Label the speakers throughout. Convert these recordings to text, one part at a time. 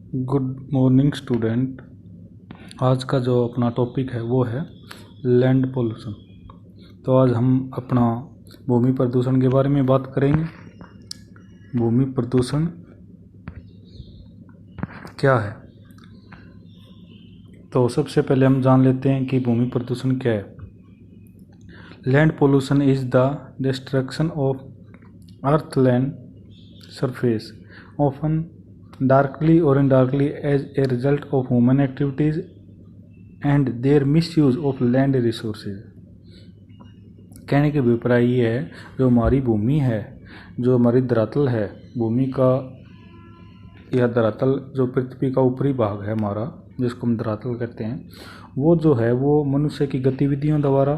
Speaker 1: Good morning student. आज का जो अपना टॉपिक है वो है लैंड पोल्यूशन। तो आज हम अपना भूमि प्रदूषण के बारे में बात करेंगे। भूमि प्रदूषण क्या है? तो सबसे पहले हम जान लेते हैं कि भूमि प्रदूषण क्या है। Land pollution is the destruction of earth land surface often darkly or indirectly as a result of human activities and their misuse of land resources। कहने के अभिप्राय ये है, जो हमारी भूमि है, जो हमारी धरातल है, भूमि का यह धरातल जो पृथ्वी का ऊपरी भाग है हमारा, जिसको हम धरातल कहते हैं, वो जो है वो मनुष्य की गतिविधियों द्वारा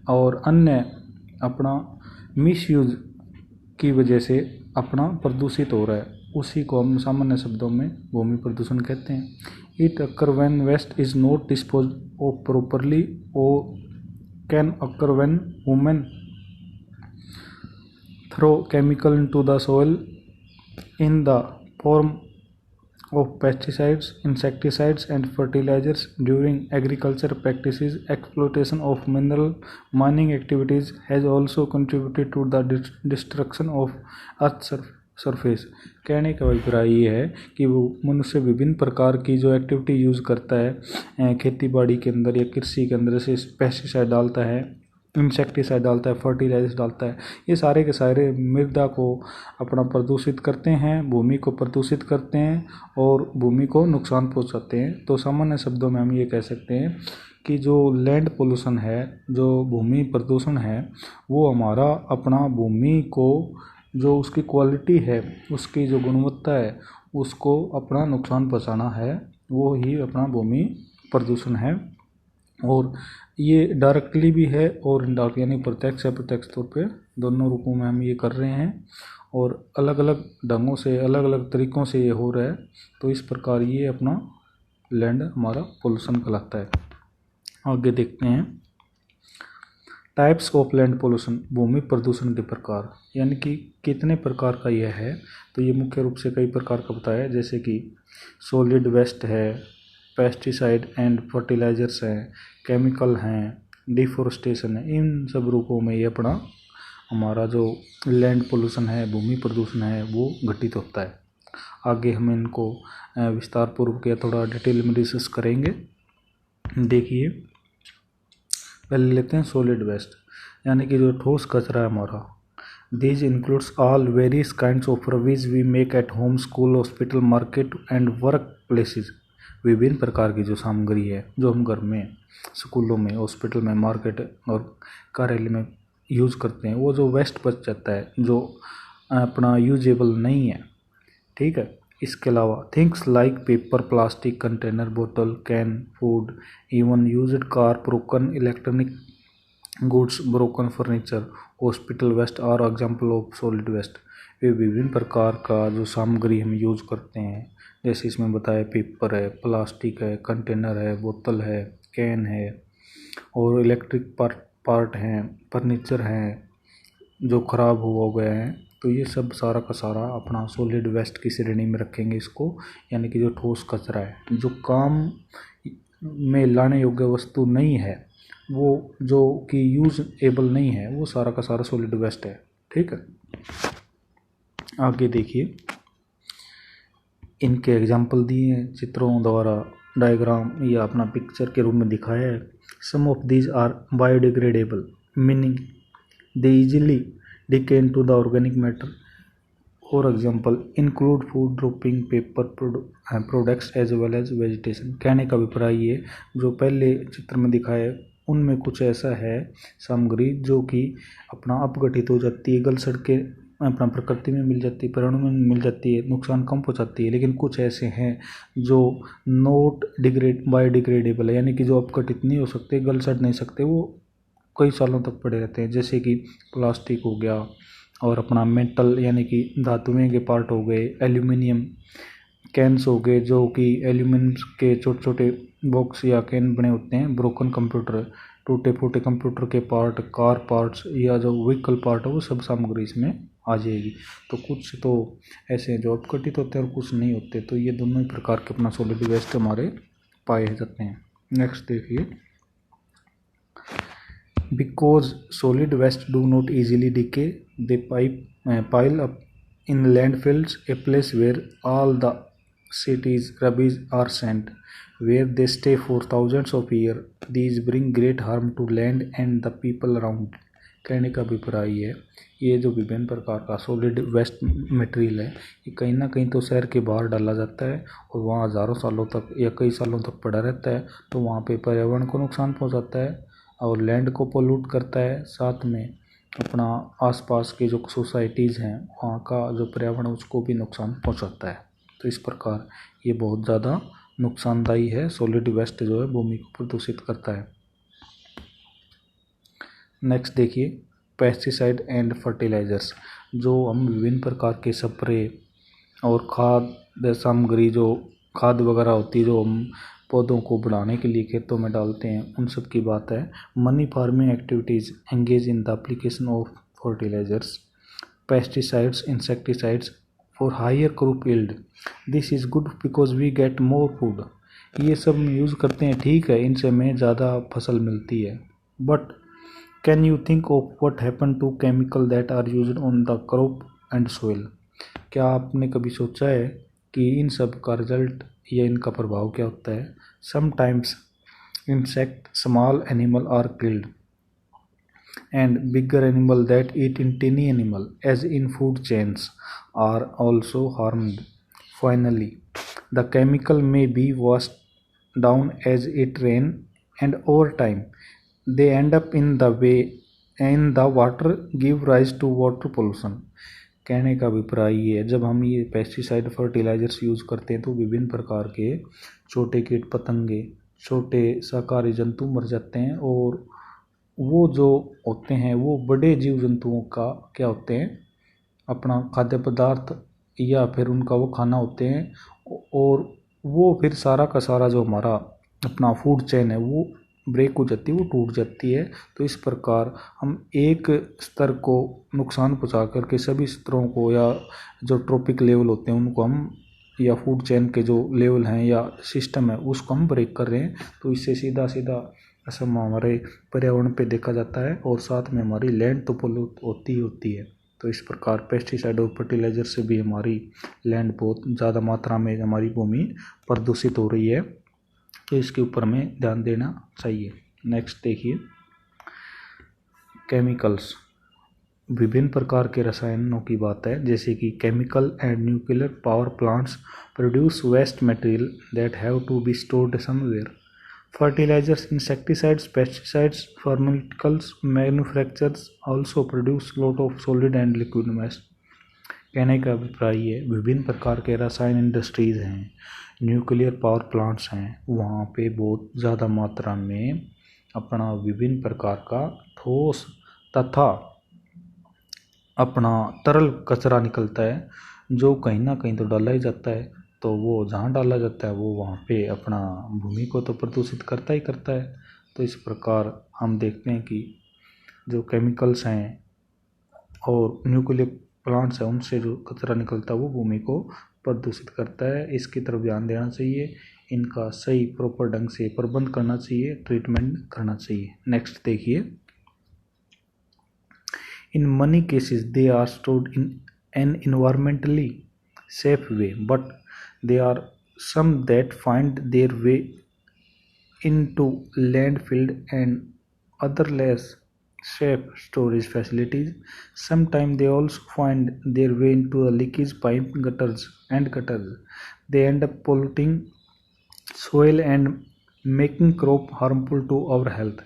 Speaker 1: और अन्य अपना मिसयूज की वजह से अपना प्रदूषित हो रहा है। उसी को हम सामान्य शब्दों में भूमि प्रदूषण कहते हैं। It occur when waste is not dispose of properly और can occur when human throw chemical into the soil in the form of pesticides, insecticides and fertilizers during agriculture practices. Exploitation of mineral mining activities has also contributed to the destruction of earth surface। कहने का अभिप्राय ये है कि वो मनुष्य विभिन्न प्रकार की जो एक्टिविटी यूज़ करता है खेती बाड़ी के अंदर या कृषि के अंदर, से पेस्टिसाइड डालता है, इंसेक्टिसाइड डालता है, फर्टिलाइजर्स डालता है, ये सारे के सारे मृदा को अपना प्रदूषित करते हैं, भूमि को प्रदूषित करते हैं और भूमि को नुकसान पहुंचाते हैं। तो सामान्य शब्दों में हम ये कह सकते हैं कि जो लैंड पोल्यूशन है, जो भूमि प्रदूषण है, वो हमारा अपना भूमि को, जो उसकी क्वालिटी है, उसकी जो गुणवत्ता है, उसको अपना नुकसान पहुँचाना है, वो ही अपना भूमि प्रदूषण है। और ये डायरेक्टली भी है और इनडायरेक्ट यानी प्रत्यक्ष या प्रत्यक्ष तौर पे दोनों रूपों में हम ये कर रहे हैं और अलग अलग ढंगों से, अलग अलग तरीक़ों से ये हो रहा है। तो इस प्रकार ये अपना लैंड हमारा पोल्यूशन कहलाता है। आगे देखते हैं टाइप्स ऑफ लैंड पोल्यूशन, भूमि प्रदूषण के प्रकार, यानी कि कितने प्रकार का यह है। तो ये मुख्य रूप से कई प्रकार का बताया है, जैसे कि सॉलिड वेस्ट है, पेस्टिसाइड एंड फर्टिलाइजर्स हैं, केमिकल हैं, डिफोरेस्टेशन है। इन सब रूपों में ये अपना हमारा जो लैंड पोल्यूशन है, भूमि प्रदूषण है, वो घटित होता है। आगे हम इनको विस्तार पूर्वक या थोड़ा डिटेल में डिस्कस करेंगे। देखिए, पहले लेते हैं सॉलिड वेस्ट, यानी कि जो ठोस कचरा है हमारा। This includes all various kinds of rubbish we make at home, school, hospital, market and work places. विभिन्न प्रकार की जो सामग्री है जो हम घर में, स्कूलों में, हॉस्पिटल में, मार्केट और कार्यालय में यूज़ करते हैं, वो जो वेस्ट बच जाता है, जो अपना यूजेबल नहीं है, ठीक है। इसके अलावा things like paper, plastic, container, बोतल, can, food, even used car, broken electronic goods, broken furniture, hospital waste are example of solid waste. वे विभिन्न प्रकार का जो सामग्री हम यूज़ करते हैं, जैसे इसमें बताया पेपर है, प्लास्टिक है, कंटेनर है, बोतल है, कैन है और इलेक्ट्रिक पार्ट हैं, फर्नीचर हैं जो ख़राब हो गए हैं। तो ये सब सारा का सारा अपना सॉलिड वेस्ट की श्रेणी में रखेंगे इसको, यानी कि जो ठोस कचरा है, जो काम में लाने योग्य वस्तु नहीं है, वो जो कि यूजेबल नहीं है, वो सारा का सारा सॉलिड वेस्ट है, ठीक है। आगे देखिए, इनके एग्जाम्पल दिए हैं चित्रों द्वारा, डायग्राम या अपना पिक्चर के रूप में दिखाया है। Some of these are biodegradable, meaning they easily decay into the organic matter. और example include food, dropping, paper products as well as vegetation. कहने का अभिप्राय ये, जो पहले चित्र में दिखाया है, उनमें कुछ ऐसा है सामग्री जो कि अपना अपघटित हो जाती है, गल सड़ के अपना प्रकृति में मिल जाती है, पर्यावरण में मिल जाती है, नुकसान कम पहुंचाती है। लेकिन कुछ ऐसे हैं जो नॉट बायोडिग्रेडेबल है, यानी कि जो अपघटित नहीं हो सकते, गल सड़ नहीं सकते, वो कई सालों तक पड़े रहते हैं, जैसे कि प्लास्टिक हो गया और अपना मेटल यानी कि धातुएं के पार्ट हो गए, एल्यूमिनियम कैन्स हो गए, जो कि एल्यूमिनियम के छोटे छोटे बॉक्स या कैन बने होते हैं, ब्रोकन कंप्यूटर टूटे फूटे कंप्यूटर के पार्ट, कार पार्ट्स या जो व्हीकल पार्ट है वो सब सामग्री इसमें आ जाएगी। तो कुछ तो ऐसे हैं जो अपघटित होते हैं और कुछ नहीं होते। तो ये दोनों ही प्रकार के अपना सॉलिड वेस्ट हमारे पाए जाते हैं। नेक्स्ट देखिए, because solid waste do not easily decay they pile up in landfills, a place where all the cities rubbish are sent, where they stay for thousands of years. These bring great harm to land and the people around. कहने का अभिप्राय है ये जो विभिन्न प्रकार का solid waste material है ये कहीं ना कहीं तो शहर के बाहर डाला जाता है और वहाँ हज़ारों सालों तक या कई सालों तक पड़ा रहता है। तो वहाँ पे पर्यावरण को नुकसान पहुँचाता है और लैंड को पोल्यूट करता है, साथ में अपना आसपास के जो सोसाइटीज़ हैं वहाँ का जो पर्यावरण उसको भी नुकसान पहुँचाता है। तो इस प्रकार ये बहुत ज़्यादा नुकसानदायी है। सॉलिड वेस्ट जो है भूमि को प्रदूषित करता है। नेक्स्ट देखिए, पेस्टिसाइड एंड फर्टिलाइजर्स। जो हम विभिन्न प्रकार के स्प्रे और खाद सामग्री जो खाद वगैरह होती है जो हम पौधों को बढ़ाने के लिए खेतों में डालते हैं उन सब की बात है। Many farming activities engage in the application of fertilizers, pesticides, insecticides for higher crop yield. This is good because we get more food. ये सब यूज़ करते हैं, ठीक है, इनसे हमें ज़्यादा फसल मिलती है। But can you think of what happen to chemical that are used on the crop and soil. क्या आपने कभी सोचा है कि इन सब का रिजल्ट या इनका प्रभाव क्या होता है। Sometimes insect small animal are killed and bigger animal that eat in tiny animal as in food chains are also harmed. Finally the chemical may be washed down as it rain and over time they end up in the water, give rise to water pollution। कहने का अभिप्राय ये है, जब हम ये pesticide fertilisers use करते हैं तो विभिन्न प्रकार के छोटे कीट पतंगे, छोटे शाकाहारी जंतु मर जाते हैं और वो जो होते हैं वो बड़े जीव जंतुओं का क्या होते हैं, अपना खाद्य पदार्थ या फिर उनका वो खाना होते हैं और वो फिर सारा का सारा जो हमारा अपना फूड चेन है वो ब्रेक हो जाती है, वो टूट जाती है। तो इस प्रकार हम एक स्तर को नुकसान पहुंचा करके सभी स्तरों को या जो ट्रॉपिक लेवल होते हैं उनको हम या फूड चेन के जो लेवल हैं या सिस्टम है उसको हम ब्रेक कर रहे हैं। तो इससे सीधा सीधा असर हमारे पर्यावरण पे देखा जाता है और साथ में हमारी लैंड तो पोल्यूट होती है। तो इस प्रकार पेस्टिसाइड और फर्टिलाइजर से भी हमारी लैंड बहुत ज़्यादा मात्रा में हमारी भूमि प्रदूषित हो रही है। तो इसके ऊपर हमें ध्यान देना चाहिए। नेक्स्ट देखिए, केमिकल्स। विभिन्न प्रकार के रसायनों की बात है, जैसे कि chemical and nuclear power plants produce waste material that have to be stored somewhere. Fertilizers, insecticides, pesticides, pharmaceuticals manufacturers also produce lot of solid and liquid waste. कहने का अभिप्राय है विभिन्न प्रकार के रसायन इंडस्ट्रीज़ हैं, न्यूक्लियर पावर प्लांट्स हैं, वहाँ पे बहुत ज़्यादा मात्रा में अपना विभिन्न प्रकार का ठोस तथा अपना तरल कचरा निकलता है जो कहीं ना कहीं तो डाला ही जाता है। तो वो जहाँ डाला जाता है वो वहाँ पे अपना भूमि को तो प्रदूषित करता ही करता है। तो इस प्रकार हम देखते हैं कि जो केमिकल्स हैं और न्यूक्लियर प्लांट्स हैं उनसे जो कचरा निकलता है वो भूमि को प्रदूषित करता है। इसकी तरफ ध्यान देना चाहिए, इनका सही प्रॉपर ढंग से प्रबंध करना चाहिए, ट्रीटमेंट करना चाहिए। नेक्स्ट देखिए, in many cases they are stored in an environmentally safe way, but they are some that find their way into landfill and other less safe storage facilities. Sometimes they also find their way into the leakage pipe gutters. They end up polluting soil and making crop harmful to our health।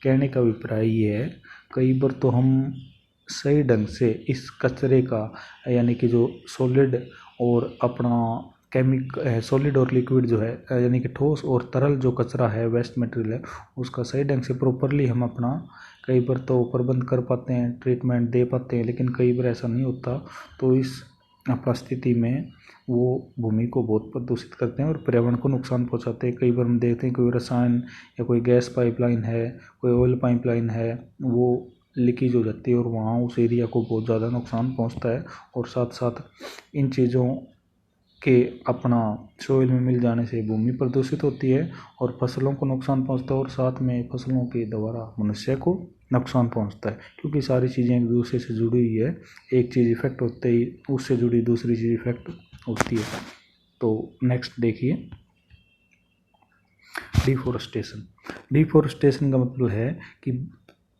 Speaker 1: कहने का अभिप्राय ये है, कई बार तो हम सही ढंग से इस कचरे का यानी कि जो सॉलिड और अपना सॉलिड और लिक्विड जो है यानी कि ठोस और तरल जो कचरा है वेस्ट मटेरियल है उसका सही ढंग से प्रॉपरली हम अपना कई बार तो प्रबंध कर पाते हैं, ट्रीटमेंट दे पाते हैं, लेकिन कई बार ऐसा नहीं होता। तो इस उपस्थिति में वो भूमि को बहुत प्रदूषित करते हैं और पर्यावरण को नुकसान पहुंचाते हैं। कई बार हम देखते हैं कोई रसायन या कोई गैस पाइपलाइन है, कोई ऑयल पाइपलाइन है, वो लीकेज हो जाती है और वहाँ उस एरिया को बहुत ज़्यादा नुकसान पहुंचता है। और साथ साथ इन चीज़ों के अपना सोइल में मिल जाने से भूमि प्रदूषित होती है और फसलों को नुकसान पहुंचता है और साथ में फसलों के द्वारा मनुष्य को नुकसान पहुंचता है, क्योंकि सारी चीज़ें एक दूसरे से जुड़ी हुई है। एक चीज़ इफेक्ट होते ही उससे जुड़ी दूसरी चीज़ इफेक्ट होती है। तो नेक्स्ट देखिए, डिफोरेस्टेशन। डिफोरेस्टेशन का मतलब है कि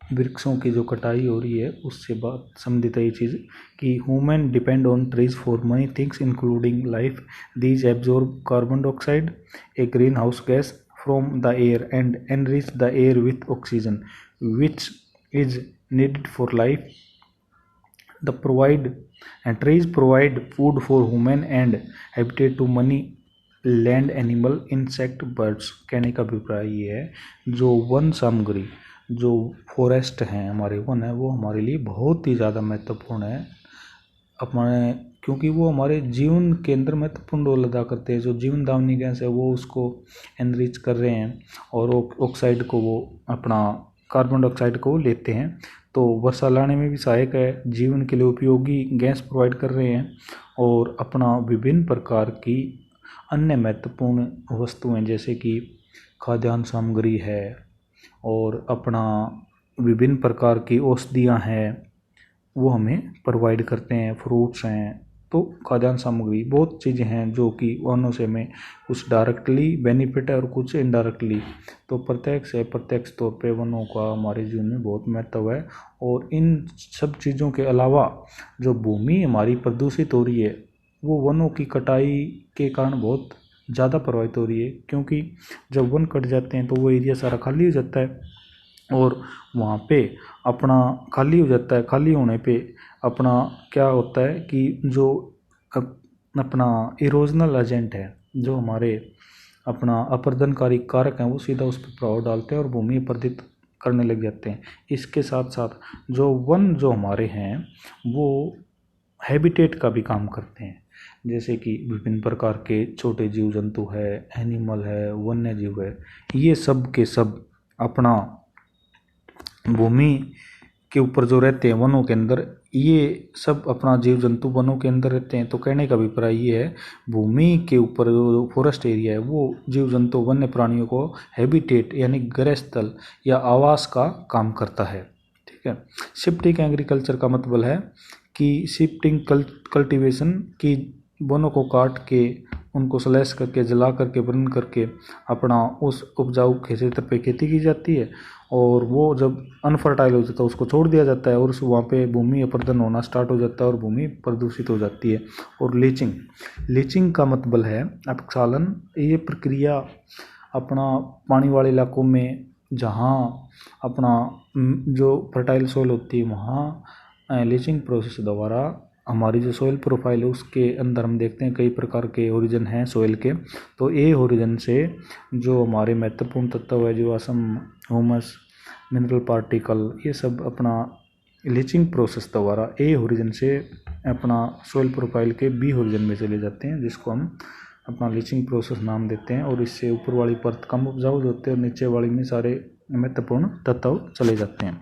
Speaker 1: वृक्षों की जो कटाई हो रही है उससे बात संबंधित है ये चीज़ कि human depend on trees for many things including life. These absorb carbon dioxide, a green house gas from the air and enrich the air with oxygen which is needed for life. The provide and trees provide food for human and habitat to many land animal insect birds. कहने का अभिप्राय ये है, जो one सामग्री, जो forest हैं हमारे वन है, वो हमारे लिए बहुत ही ज़्यादा महत्वपूर्ण है अपने, क्योंकि वो हमारे जीवन के अंदर महत्वपूर्ण रोल अदा करते हैं। जो जीवन दायिनी गैस है वो उसको एनरिच कर रहे हैं और ऑक्साइड को वो अपना कार्बन डाइऑक्साइड को लेते हैं, तो वर्षा लाने में भी सहायक है, जीवन के लिए उपयोगी गैस प्रोवाइड कर रहे हैं और अपना विभिन्न प्रकार की अन्य महत्वपूर्ण वस्तुएं जैसे कि खाद्यान्न सामग्री है और अपना विभिन्न प्रकार की औषधियाँ हैं वो हमें प्रोवाइड करते हैं। फ्रूट्स हैं, तो खाद्यान्न सामग्री बहुत चीज़ें हैं जो कि वनों से हमें कुछ डायरेक्टली बेनिफिट है और कुछ इनडायरेक्टली। तो प्रत्यक्ष है, प्रत्यक्ष तौर पे वनों का हमारे जीवन में बहुत महत्व है। और इन सब चीज़ों के अलावा जो भूमि हमारी प्रदूषित हो रही है वो वनों की कटाई के कारण बहुत ज़्यादा प्रभावित हो रही है, क्योंकि जब वन कट जाते हैं तो वो एरिया सारा खाली हो जाता है और वहाँ पे अपना खाली हो जाता है। खाली होने पे अपना क्या होता है कि जो अपना इरोजनल एजेंट है, जो हमारे अपना अपर्दनकारी कारक हैं, वो सीधा उस पर प्रभाव डालते हैं और भूमि अपरदित करने लग जाते हैं। इसके साथ साथ जो वन जो हमारे हैं वो हैबिटेट का भी काम करते हैं, जैसे कि विभिन्न प्रकार के छोटे जीव जंतु है, एनिमल है, वन्य जीव है, ये सब के सब अपना भूमि के ऊपर जो रहते हैं वनों के अंदर, ये सब अपना जीव जंतु वनों के अंदर रहते हैं। तो कहने का अभिप्राय ये है, भूमि के ऊपर जो फॉरेस्ट एरिया है वो जीव जंतु वन्य प्राणियों को हैबिटेट यानी गृह स्थल या आवास का काम करता है। ठीक है। शिफ्टिंग एग्रीकल्चर का मतलब है कि शिफ्टिंग कल्टीवेशन की वनों को काट के उनको स्लैश करके जला करके बर्न करके अपना उस उपजाऊ क्षेत्र पे खेती की जाती है और वो जब अनफर्टाइल हो जाता है उसको छोड़ दिया जाता है और उस वहाँ पे भूमि अपरदन होना स्टार्ट हो जाता है और भूमि प्रदूषित हो जाती है। और लीचिंग का मतलब है अपक्षालन। ये प्रक्रिया अपना पानी वाले इलाकों में जहाँ अपना जो फर्टाइल सोइल होती है वहाँ लीचिंग प्रोसेस द्वारा हमारी जो सोइल प्रोफाइल है उसके अंदर हम देखते हैं कई प्रकार के ओरिजिन हैं सोइल के। तो ए ओरिजिन से जो हमारे महत्वपूर्ण तत्व है, जो असम, ह्यूमस, मिनरल पार्टिकल, ये सब अपना लीचिंग प्रोसेस द्वारा ए ओरिजिन से अपना सोइल प्रोफाइल के बी ओरिजिन में चले जाते हैं, जिसको हम अपना लीचिंग प्रोसेस नाम देते हैं। और इससे ऊपर वाली परत कम उपजाऊ होते हैं और नीचे वाली में सारे महत्वपूर्ण तत्व चले जाते हैं।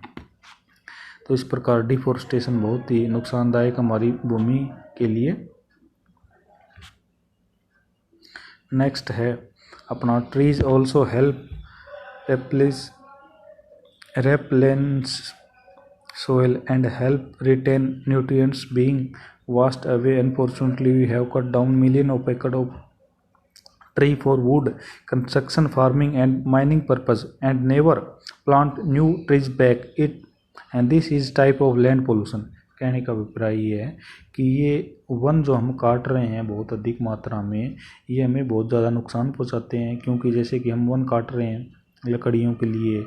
Speaker 1: तो इस प्रकार डिफोरेस्टेशन बहुत ही नुकसानदायक हमारी भूमि के लिए। नेक्स्ट है अपना trees also help replenish soil and help retain nutrients. Being washed away, unfortunately we have cut down million of acres of tree for wood, construction, farming and mining purpose and never plant new trees back it, and this is type of land pollution। कहने का अभिप्राय ये है कि ये one जो हम काट रहे हैं बहुत अधिक मात्रा में, ये हमें बहुत ज़्यादा नुकसान पहुंचाते हैं। क्योंकि जैसे कि हम वन काट रहे हैं लकड़ियों के लिए,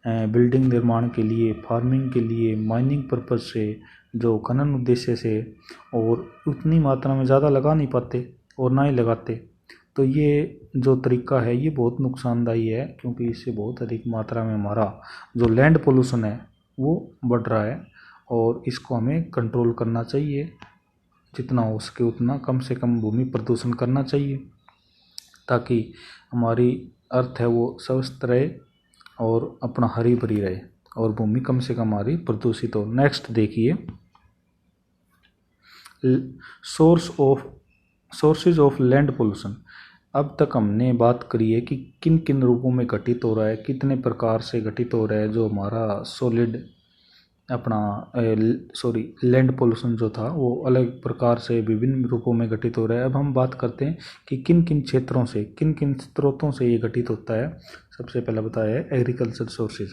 Speaker 1: बिल्डिंग निर्माण के लिए, फार्मिंग के लिए, माइनिंग पर्पज़ से, जो खनन उद्देश्य से, और उतनी मात्रा में ज़्यादा लगा नहीं पाते और ना ही लगाते। तो ये जो तरीका है ये बहुत नुकसानदायी है, क्योंकि इससे बहुत अधिक मात्रा में हमारा जो लैंड पोल्यूशन है वो बढ़ रहा है और इसको हमें कंट्रोल करना चाहिए। जितना हो सके उतना कम से कम भूमि प्रदूषण करना चाहिए, ताकि हमारी अर्थ है वो स्वस्थ रहे और अपना हरी भरी रहे और भूमि कम से कम हमारी प्रदूषित हो। नेक्स्ट देखिए, सोर्सेज ऑफ लैंड पोल्यूशन। अब तक हमने बात करी है कि किन किन रूपों में घटित हो रहा है, कितने प्रकार से घटित हो रहा है जो हमारा सॉलिड लैंड पोल्यूशन जो था वो अलग प्रकार से विभिन्न रूपों में घटित हो रहा है। अब हम बात करते हैं कि किन किन क्षेत्रों से, किन किन स्रोतों से ये घटित होता है। सबसे पहला बताया है एग्रीकल्चर सोर्सेज,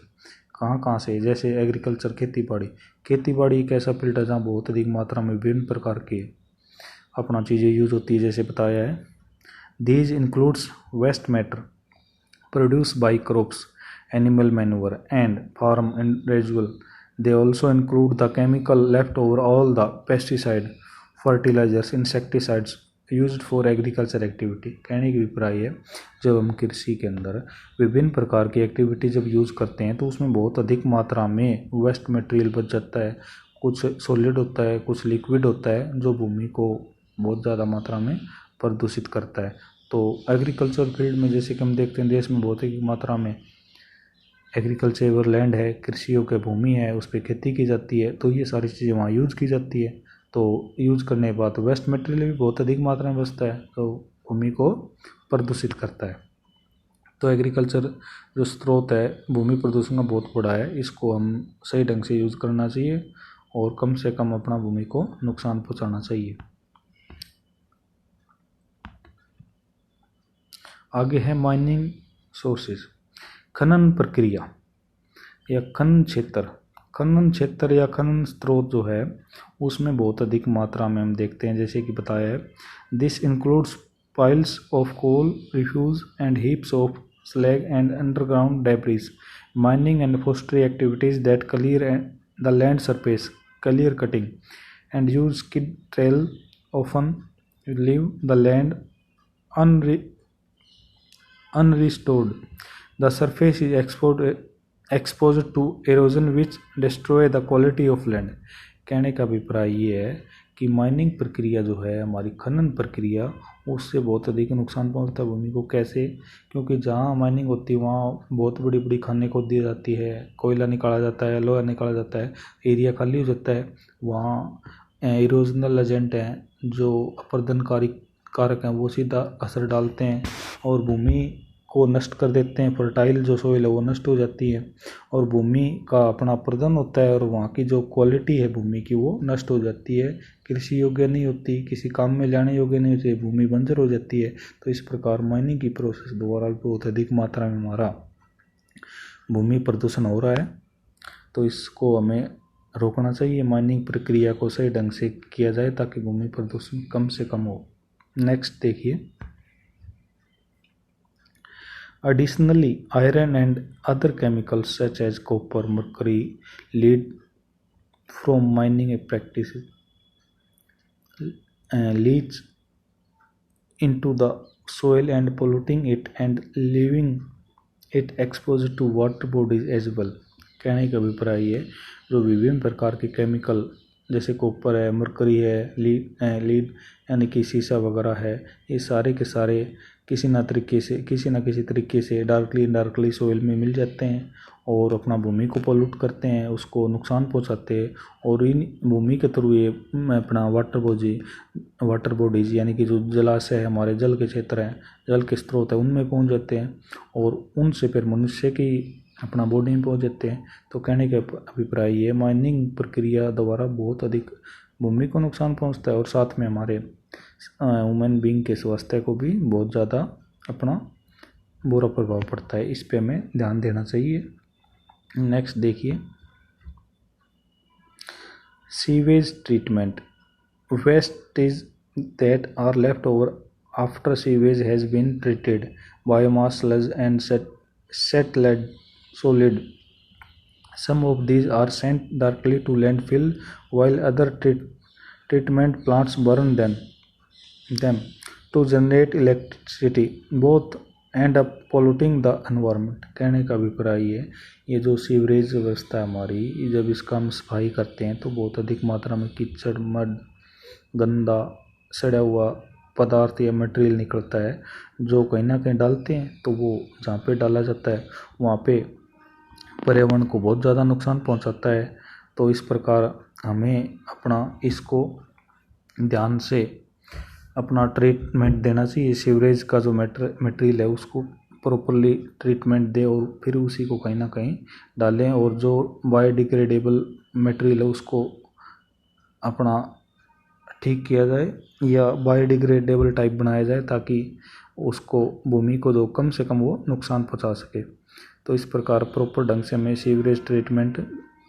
Speaker 1: कहाँ कहाँ से, जैसे एग्रीकल्चर खेती बाड़ी एक ऐसा फील्ड है जहाँ बहुत अधिक मात्रा में विभिन्न प्रकार की अपना चीज़ें यूज होती है। जैसे बताया है, these includes waste matter produce by crops, animal manure and farm and residual. They also include the chemical left over all the pesticide, fertilizers, insecticides used for agriculture activity। कहने की अभिप्राय है, जब हम कृषि के अंदर विभिन्न प्रकार की एक्टिविटी जब यूज़ करते हैं तो उसमें बहुत अधिक मात्रा में वेस्ट मटेरियल बच जाता है। कुछ सॉलिड होता है, कुछ लिक्विड होता है जो भूमि को बहुत ज़्यादा मात्रा में प्रदूषित करता है। तो एग्रीकल्चर फील्ड में जैसे कि हम देखते हैं देश में बहुत ही मात्रा में एग्रीकल्चर लैंड है, कृषि योग्य भूमि है, उस पर खेती की जाती है, तो ये सारी चीज़ें वहाँ यूज़ की जाती है। तो यूज़ करने के बाद वेस्ट मटेरियल भी बहुत अधिक मात्रा में बचता है, तो भूमि को प्रदूषित करता है। तो एग्रीकल्चर जो स्रोत है भूमि प्रदूषण का बहुत बड़ा है, इसको हम सही ढंग से यूज़ करना चाहिए और कम से कम अपना भूमि को नुकसान पहुँचाना चाहिए। आगे है माइनिंग सोर्सेज, खनन प्रक्रिया या खनन क्षेत्र या खनन स्रोत जो है उसमें बहुत अधिक मात्रा में हम देखते हैं। जैसे कि बताया है, this includes piles of coal refuse and heaps of slag and underground debris, mining and forestry activities that clear the land surface, clear cutting and use skid trail often leave the land unrestored. The surface is exposed to erosion which destroy the quality of land। कहने का अभिप्राय ये है कि mining प्रक्रिया जो है हमारी खनन प्रक्रिया, उससे बहुत अधिक नुकसान पहुंचता है भूमि को। कैसे? क्योंकि जहाँ माइनिंग होती है वहाँ बहुत बड़ी बड़ी खानें खोद दी जाती है, कोयला निकाला जाता है, लोहा निकाला जाता है, एरिया खाली हो जाता है। वहाँ इरोजनल एजेंट हैं जो अपरदनकारी कारक हैं वो सीधा असर डालते हैं और भूमि को नष्ट कर देते हैं। फर्टाइल जो सोइल है वो नष्ट हो जाती है और भूमि का अपना अपरदन होता है और वहाँ की जो क्वालिटी है भूमि की वो नष्ट हो जाती है, कृषि योग्य नहीं होती, किसी काम में लाने योग्य नहीं होती, भूमि बंजर हो जाती है। तो इस प्रकार माइनिंग की प्रोसेस द्वारा बहुत अधिक मात्रा में हमारा भूमि प्रदूषण हो रहा है, तो इसको हमें रोकना चाहिए। माइनिंग प्रक्रिया को सही ढंग से किया जाए ताकि भूमि प्रदूषण कम से कम हो। नेक्स्ट देखिए, additionally iron and other chemicals such as copper, mercury, lead from mining practices leach into the soil and polluting it and leaving it exposed to water bodies as well। कहने का अभिप्राय है, जो विभिन्न प्रकार के केमिकल जैसे कॉपर है, मरकरी है, लीड यानी कि शीशा वगैरह है, ये सारे के सारे किसी ना किसी तरीके से डायरेक्टली सॉइल में मिल जाते हैं और अपना भूमि को पोल्यूट करते हैं, उसको नुकसान पहुंचाते हैं। और इन भूमि के थ्रू ये अपना वाटर बॉडीज यानी कि जो जलाशय है, हमारे जल के क्षेत्र हैं, जल के स्रोत है, उनमें पहुंच जाते हैं और उनसे फिर मनुष्य की अपना बॉडी में पहुंच जाते हैं। तो कहने का अभिप्राय ये माइनिंग प्रक्रिया द्वारा बहुत अधिक भूमि को नुकसान पहुंचता है और साथ में हमारे ह्यूमन बीइंग के स्वास्थ्य को भी बहुत ज़्यादा अपना बुरा प्रभाव पड़ता है। इस पे हमें ध्यान देना चाहिए। नेक्स्ट देखिए, sewage treatment, wastage that are left over after sewage has been treated, biomass, sludge and settled solid. Some of these are sent directly to landfill while other treatment plants burn them to generate electricity. Both end up polluting the environment। कहने का अभिप्राय ये जो sewerage व्यवस्था है हमारी, जब इसका हम सफाई करते हैं तो बहुत अधिक मात्रा में कीचड़, मड गंदा सड़ा हुआ पदार्थ या मटेरियल निकलता है जो कहीं ना कहीं डालते हैं, तो वो जहाँ पे डाला जाता है वहाँ पे पर्यावरण को बहुत ज़्यादा नुकसान पहुँचाता है। तो इस प्रकार हमें अपना इसको ध्यान से अपना ट्रीटमेंट देना चाहिए। सीवरेज का जो मटेरियल है उसको प्रॉपरली ट्रीटमेंट दें और फिर उसी को कहीं ना कहीं डालें, और जो बायोडिग्रेडेबल मटेरियल है उसको अपना ठीक किया जाए या बायोडिग्रेडेबल टाइप बनाया जाए ताकि उसको भूमि को जो कम से कम वो नुकसान पहुंचा सके। तो इस प्रकार प्रॉपर ढंग से हमें सीवरेज ट्रीटमेंट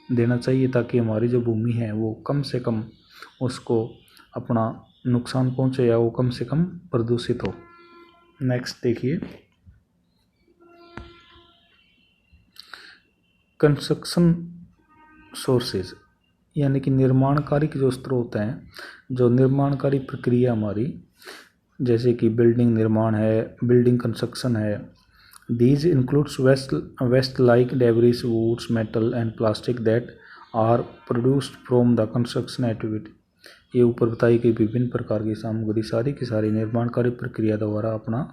Speaker 1: देना चाहिए ताकि हमारी जो भूमि है वो कम से कम उसको अपना नुकसान पहुंचे या वो कम से कम प्रदूषित हो। नेक्स्ट देखिए, कंस्ट्रक्शन सोर्सेज यानी कि निर्माणकारी के जो स्रोत हैं, जो निर्माणकारी प्रक्रिया हमारी, जैसे कि बिल्डिंग निर्माण है, बिल्डिंग कंस्ट्रक्शन है। These includes waste like debris, woods, metal and plastic that are produced from the construction activity. ये ऊपर बताई गई विभिन्न प्रकार की सामग्री सारी की सारी निर्माणकारी प्रक्रिया द्वारा अपना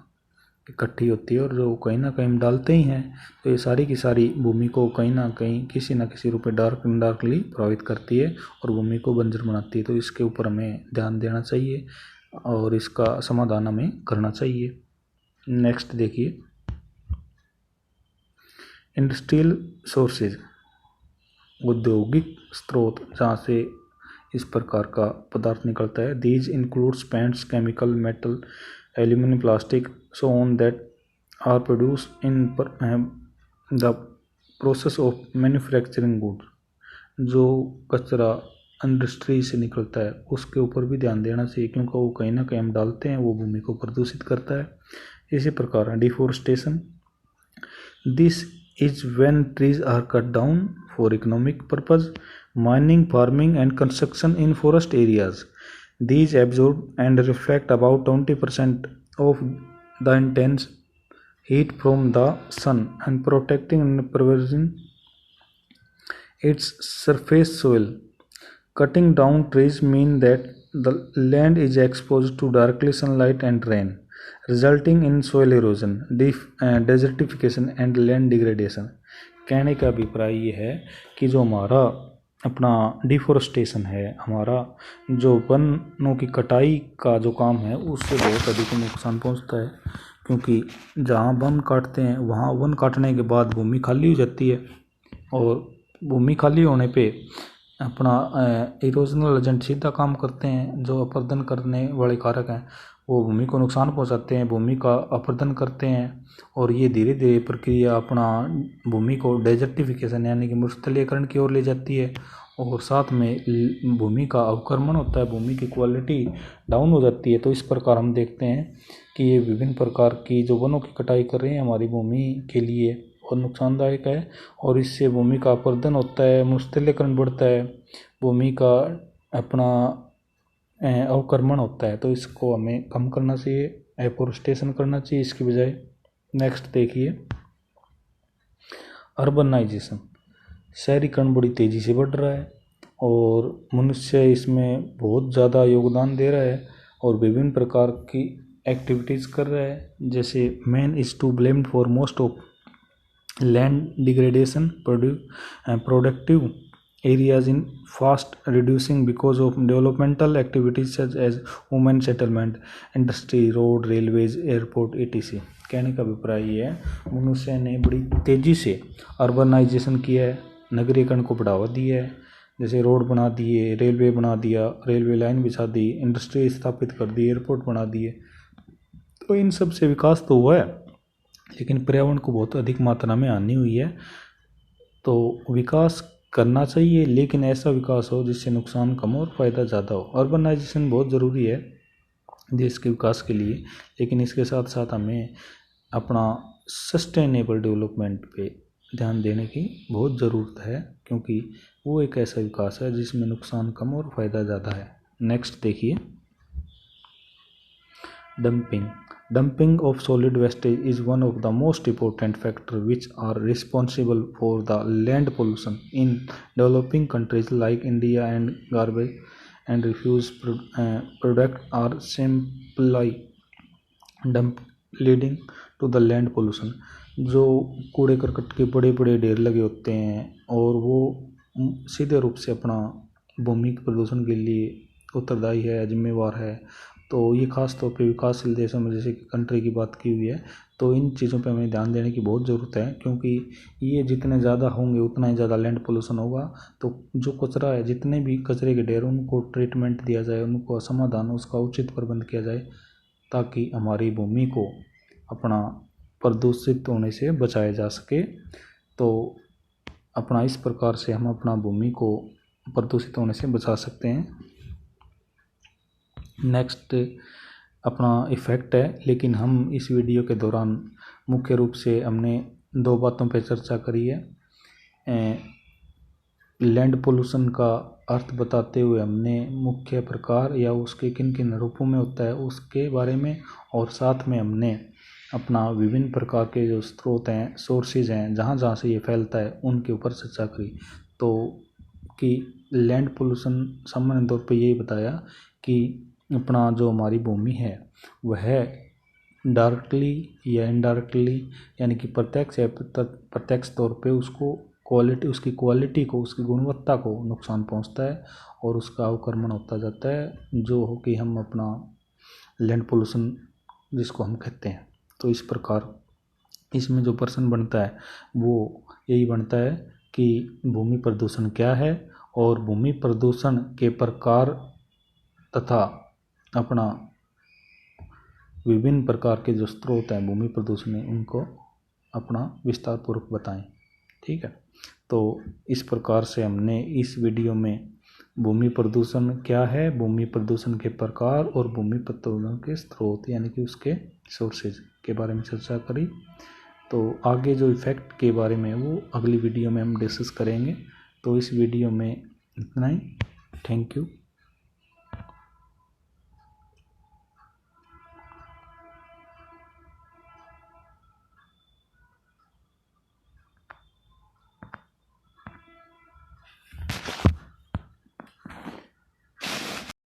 Speaker 1: इकट्ठी होती है और जो कहीं ना कहीं हम डालते ही हैं, तो ये सारी की सारी भूमि को कहीं ना कहीं किसी न किसी रूप में डार्कली प्रभावित करती है और भूमि को बंजर बनाती है। तो इसके ऊपर हमें ध्यान देना चाहिए और इसका समाधान हमें करना चाहिए। नेक्स्ट देखिए, इंडस्ट्रियल सोर्सेज, औद्योगिक स्रोत जहाँ से इस प्रकार का पदार्थ निकलता है। These includes paints, chemical, metal, aluminium, plastic, so on that are produced in the process of manufacturing goods। जो कचरा इंडस्ट्री से निकलता है उसके ऊपर भी ध्यान देना चाहिए क्योंकि वो कहीं ना कहीं हम डालते हैं, वो भूमि को प्रदूषित करता है। इसी प्रकार deforestation, this is when trees are cut down for economic purpose, mining, farming and construction in forest areas. These absorb and reflect about 20% of the intense heat from the sun and protecting and preserving its surface soil. Cutting down trees mean that the land is exposed to directly sunlight and rain, resulting in soil erosion, desertification and land degradation। कहने का अभिप्राय ये है कि जो हमारा अपना deforestation है, हमारा जो वनों की कटाई का जो काम है उससे बहुत अधिक नुकसान पहुंचता है क्योंकि जहां वन काटते हैं वहां वन काटने के बाद भूमि खाली हो जाती है और भूमि खाली होने पे अपना इरोजनल एजेंट सीधा काम करते हैं, जो अपर्दन करने वाले कारक हैं वो भूमि को नुकसान पहुंचाते हैं, भूमि का अपर्दन करते हैं और ये धीरे धीरे प्रक्रिया अपना भूमि को डेजर्टिफिकेशन यानी कि मरुस्थलीकरण की ओर ले जाती है और साथ में भूमि का अवक्रमण होता है, भूमि की क्वालिटी डाउन हो जाती है। तो इस प्रकार हम देखते हैं कि ये विभिन्न प्रकार की जो वनों की कटाई कर रहे हैं हमारी भूमि के लिए बहुत नुकसानदायक है और इससे भूमि का अपर्दन होता है, मरुस्थलीकरण बढ़ता है, भूमि का अपना अवक्रमण होता है। तो इसको हमें कम करना चाहिए, एफोरेस्टेशन करना चाहिए इसकी बजाय। नेक्स्ट देखिए, अर्बनाइजेशन, शहरीकरण बड़ी तेज़ी से बढ़ रहा है और मनुष्य इसमें बहुत ज़्यादा योगदान दे रहा है और विभिन्न प्रकार की एक्टिविटीज़ कर रहा है। जैसे man is to blamed for most of land degradation, productive areas in fast reducing because of developmental activities such as women settlement, industry, road, railways, airport, etc। कहने का अभिप्राय ये है, मनुष्य ने बड़ी तेज़ी से अर्बनाइजेशन किया है, नगरीकरण को बढ़ावा दिया है, जैसे रोड बना दिए, रेलवे बना दिया, रेलवे लाइन बिछा दी, इंडस्ट्री स्थापित कर दी, एयरपोर्ट बना दिए। तो इन सब से विकास तो हुआ है लेकिन पर्यावरण को बहुत अधिक मात्रा में हानि हुई है। तो विकास करना चाहिए लेकिन ऐसा विकास हो जिससे नुकसान कम हो और फ़ायदा ज़्यादा हो। अर्बनाइजेशन बहुत ज़रूरी है देश के विकास के लिए, लेकिन इसके साथ साथ हमें अपना सस्टेनेबल डेवलपमेंट पे ध्यान देने की बहुत ज़रूरत है क्योंकि वो एक ऐसा विकास है जिसमें नुकसान कम और फ़ायदा ज़्यादा है। नेक्स्ट देखिए, Dumping of solid waste is one of the most important factors which are responsible for the land pollution in developing countries like India, and and refuse product are simply dump leading to the land pollution. जो कूड़े करकट के बड़े बड़े ढेर लगे होते हैं और वो सीधे रूप से अपना भूमि के प्रदूषण के लिए उत्तरदायी है, जिम्मेवार है। तो ये खास तौर पे विकासशील देशों में, जैसे कि कंट्री की बात की हुई है, तो इन चीज़ों पे हमें ध्यान देने की बहुत ज़रूरत है, क्योंकि ये जितने ज़्यादा होंगे उतना ही ज़्यादा लैंड पोल्यूशन होगा। तो जो कचरा है, जितने भी कचरे के ढेर, उनको ट्रीटमेंट दिया जाए, उनको समाधान, उसका उचित प्रबंध किया जाए, ताकि हमारी भूमि को अपना प्रदूषित होने से बचाया जा सके। तो अपना इस प्रकार से हम अपना भूमि को प्रदूषित होने से बचा सकते हैं। नेक्स्ट अपना इफ़ेक्ट है, लेकिन हम इस वीडियो के दौरान मुख्य रूप से हमने दो बातों पर चर्चा करी है। लैंड पोल्यूशन का अर्थ बताते हुए हमने मुख्य प्रकार या उसके किन किन रूपों में होता है उसके बारे में, और साथ में हमने अपना विभिन्न प्रकार के जो स्रोत हैं, सोर्सेज हैं, जहाँ जहाँ से ये फैलता है, उनके ऊपर चर्चा करी। तो कि लैंड पोल्यूशन सामान्य तौर पे यही बताया कि अपना जो हमारी भूमि है वह डायरेक्टली या इनडायरेक्टली, यानी कि प्रत्यक्ष या प्रत्यक्ष तौर पे उसको उसकी क्वालिटी को, उसकी गुणवत्ता को नुकसान पहुंचता है और उसका अवक्रमण होता जाता है, जो हो कि हम अपना लैंड पोल्यूशन जिसको हम कहते हैं। तो इस प्रकार इसमें जो प्रश्न बनता है वो यही बनता है कि भूमि प्रदूषण क्या है और भूमि प्रदूषण के प्रकार तथा अपना विभिन्न प्रकार के जो स्रोत हैं भूमि प्रदूषण में, उनको अपना विस्तार पूर्वक बताएं। ठीक है, तो इस प्रकार से हमने इस वीडियो में भूमि प्रदूषण क्या है, भूमि प्रदूषण के प्रकार और भूमि प्रदूषण के स्रोत यानी कि उसके सोर्सेज के बारे में चर्चा करी। तो आगे जो इफ़ेक्ट के बारे में वो अगली वीडियो में हम डिस्कस करेंगे। तो इस वीडियो में इतना ही। Thank you.